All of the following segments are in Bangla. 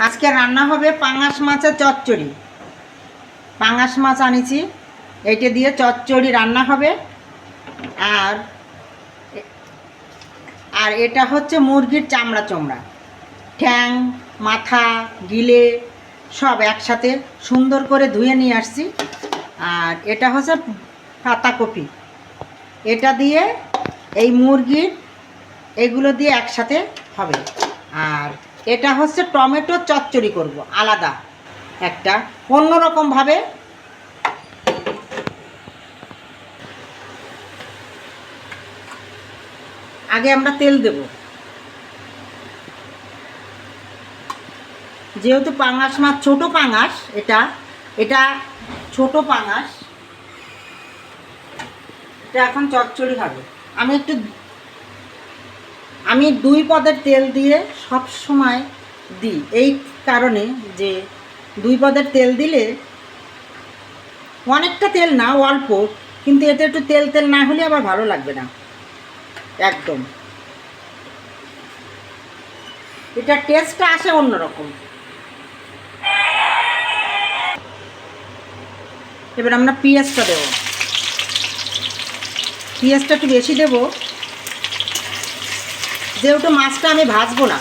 আজকে রান্না হবে পাঙাশ মাছের চচ্চড়ি। পাঙাশ মাছ আনিছি, এইটা দিয়ে চচ্চড়ি রান্না হবে। আর আর এটা হচ্ছে মুরগির চামড়া চমড়া, ঠ্যাং, মাথা, গিলে সব একসাথে সুন্দর করে ধুয়ে নিয়ে আসছি। আর এটা হচ্ছে পাতাকপি, এটা দিয়ে এই মুরগির এগুলো দিয়ে একসাথে হবে। আর এটা হচ্ছে টমেটো চচ্চড়ি করব, আলাদা একটা অন্যরকমভাবে। আগে আমরা তেল দেব, যেহেতু পাঙাশ মাছ ছোট পাঙাশ, এটা এটা ছোট পাঙাশ, এটা এখন চচ্চড়ি হবে। আমি 2 পদের তেল দিয়ে সব সময় দিই, এই কারণে যে 2 পদের তেল দিলে অনেকটা তেল না, অল্প, কিন্তু এতে একটু তেল তেল না হলে আবার ভালো লাগবে না একদম। এটা টেস্টটা আসে অন্যরকম। এবার আমরা পেঁয়াজটা দেব, পেঁয়াজটা একটু বেশি দেব, যেহেতু মাছটা আমি ভাজবো না।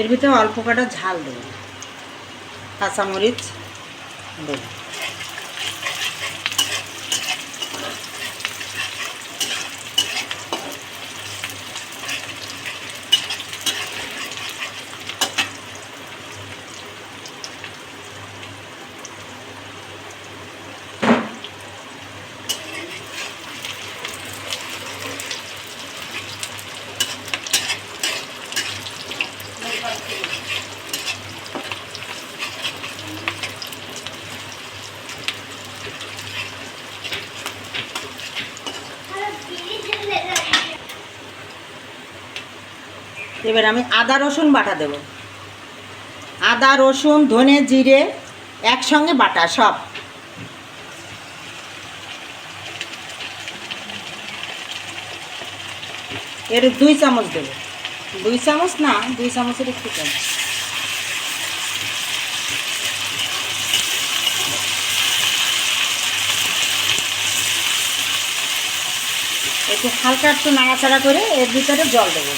এর ভিতরে অল্প কটা ঝাল দেব, কাঁচামরিচ দেব। এবার আমি আদা রসুন বাটা দেব, আদা রসুন ধনে জিরে একসঙ্গে বাটা সব। এর 2 চামচ দেব, 2 চামচ না, 2 চামচের একটু কম। একটু হালকা একটু নাড়াচাড়া করে এর ভিতরে জল দেবো।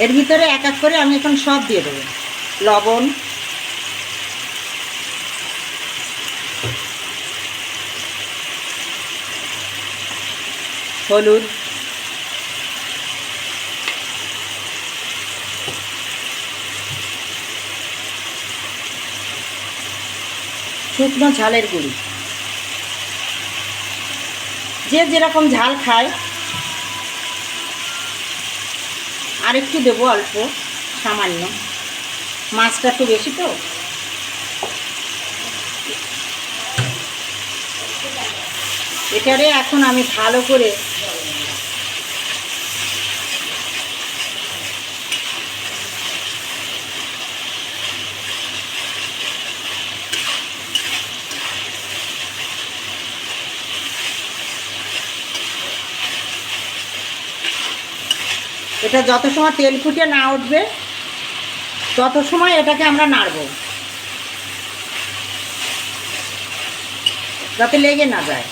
এর ভিতরে এক এক করে আমি এখন সব দিয়ে দেবো। লবণ, হলুদ, শুকনো ঝালের গুঁড়ি, যে যেরকম ঝাল খায়। আর একটু দেবো, অল্প সামান্য, মাছটা একটু বেশি তো। এটারে এখন আমি ভালো করে এটা যত সময় তেল ফুটে না উঠবে তত সময় এটাকে আমরা নাড়ব, যাতে লেগে না যায়।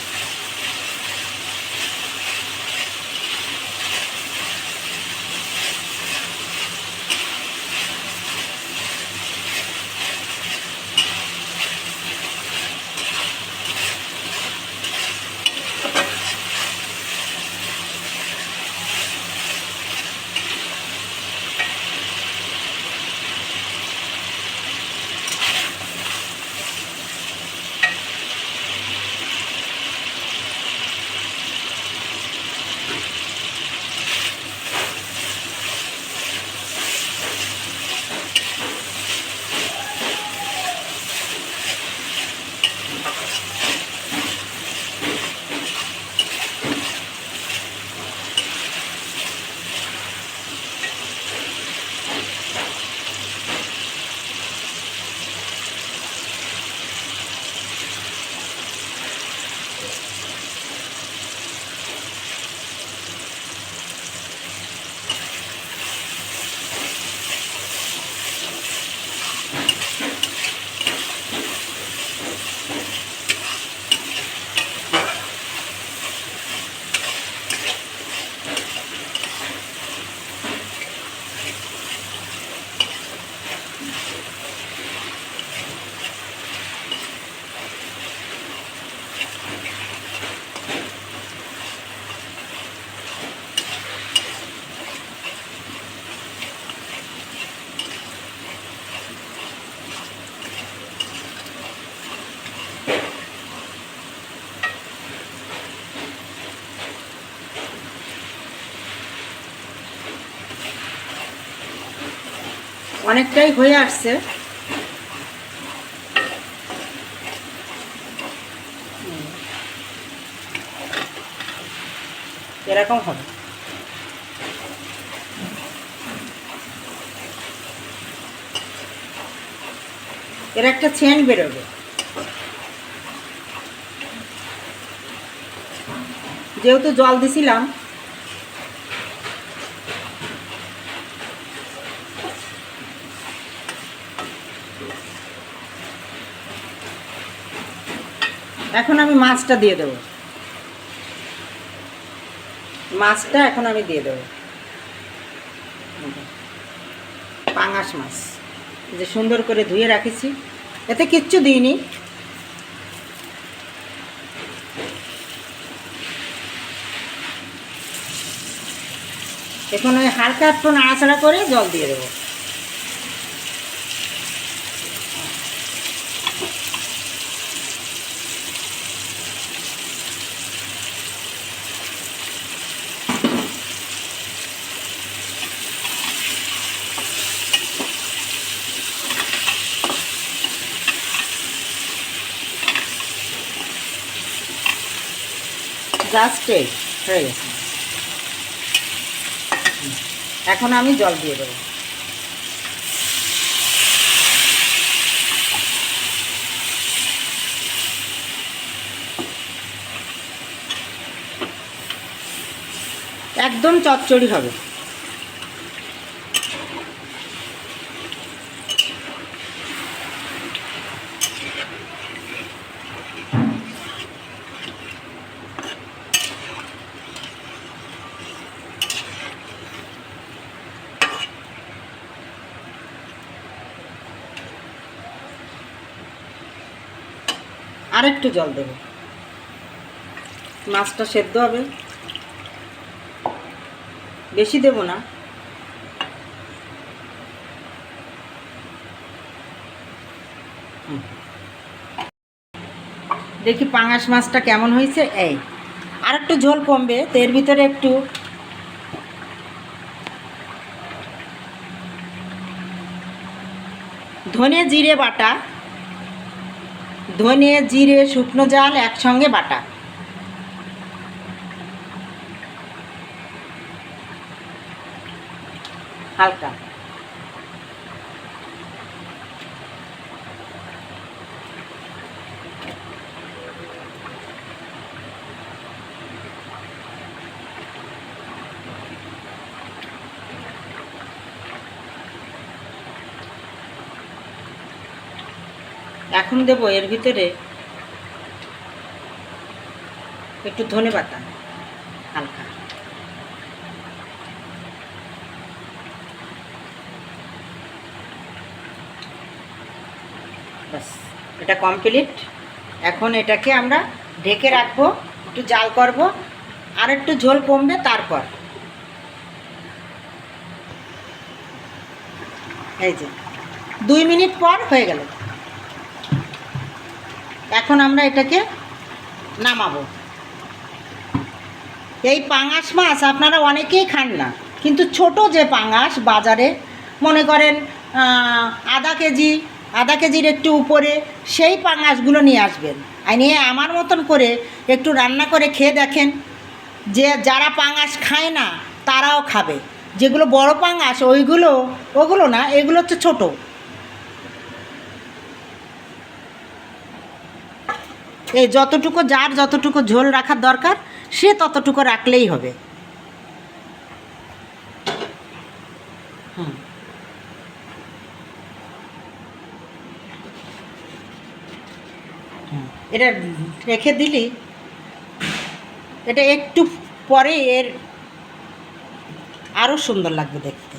অনেকটাই হয়ে আসছে। এরকম হবে। এর একটা সেন্ট বেরোবে। যেহেতু জল দিছিলাম, এখন আমি মাছটা দিয়ে দেবো। মাছটা এখন আমি দিয়ে দেবো। পাঙাশ মাছ যে সুন্দর করে ধুয়ে রাখেছি, এতে কিচ্ছু দিইনি। এখন ওই হালকা একটু নাড়াচাড়া করে জল দিয়ে দেবো। জাস্ট এই হয়ে গেছে। এখন আমি জল দিয়ে দেবো। একদম চচ্চড়ি হবে। আরেকটু জল দেব, মাছটা সেদ্ধ হবে। বেশি দেব না। দেখি পাঙাশ মাছটা কেমন হয়েছে। এই আর একটু ঝোল কমবে, তো এর ভিতরে একটু ধনে জিরে বাটা, ধনে জিরে শুকনো জাল একসঙ্গে বাটা, হালকা। এখন দেব এর ভিতরে একটু ধনে পাতা হালকা। বাস, এটা কমপ্লিট। এখন এটাকে আমরা ঢেকে রাখবো, একটু জাল করব, আর একটু ঝোল কমবে তারপর। এই যে 2 মিনিট পর হয়ে গেল। এখন আমরা এটাকে নামাবো। এই পাঙাশ মাছ আপনারা অনেকেই খান না, কিন্তু ছোট যে পাঙাশ বাজারে মনে করেন আধা কেজির একটু উপরে, সেই পাঙাশগুলো নিয়ে আসবেন। আর নিয়ে আমার মতন করে একটু রান্না করে খেয়ে দেখেন, যে যারা পাঙাশ খায় না তারাও খাবে। যেগুলো বড় পাঙাশ ওগুলো না, এগুলো হচ্ছে ছোটো। এই যার যতটুকু ঝোল রাখার দরকার সে ততটুকু রাখলেই হবে। হুম, এটা রেখে দিলি, এটা একটু পরে এর আরও সুন্দর লাগবে দেখতে।